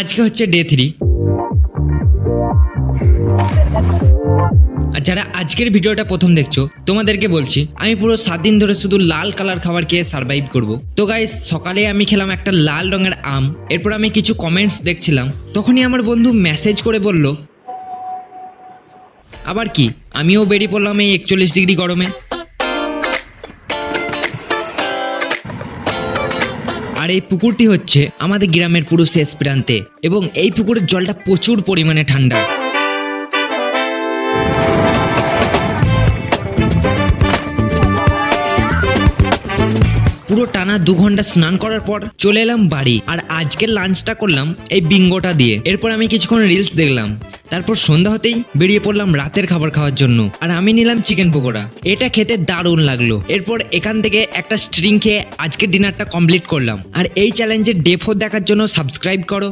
আজকে হচ্ছে ডে 3। আর যারা আজকের ভিডিওটা প্রথম দেখছো তোমাদেরকে বলছি আমি পুরো 7 দিন ধরে শুধু লাল কালার খাবার খেয়ে সার্ভাইভ করব। তো গাইস, সকালে আমি খেলাম একটা লাল রঙের আম। এরপর আমি কিছু কমেন্টস দেখছিলাম, তখনই আমার বন্ধু মেসেজ করে বলল আবার কি আমিও বেরিয়ে পড়লাম এই 41 ডিগ্রি গরমে। আর এই পুকুরটি হচ্ছে আমাদের গ্রামের পুরো শেষ প্রান্তে এবং এই পুকুরের জলটা প্রচুর পরিমাণে ঠান্ডা। পুরো টানা 2 ঘন্টা স্নান করার পর চলে এলাম বাড়ি। আর আজকের লাঞ্চটা করলাম এই বিঙ্গোটা দিয়ে। এরপর আমি কিছুক্ষণ রিলস দেখলাম, তারপর সন্ধ্যা হতেই বেরিয়ে পড়লাম রাতের খাবার খাওয়ার জন্য। আর আমি নিলাম চিকেন পকোড়া, এটা খেতে দারুণ লাগলো। এরপর এখান থেকে একটা স্ট্রিং খেয়ে আজকের ডিনারটা কমপ্লিট করলাম। আর এই চ্যালেঞ্জের ডে 4 দেখার জন্য সাবস্ক্রাইব করো।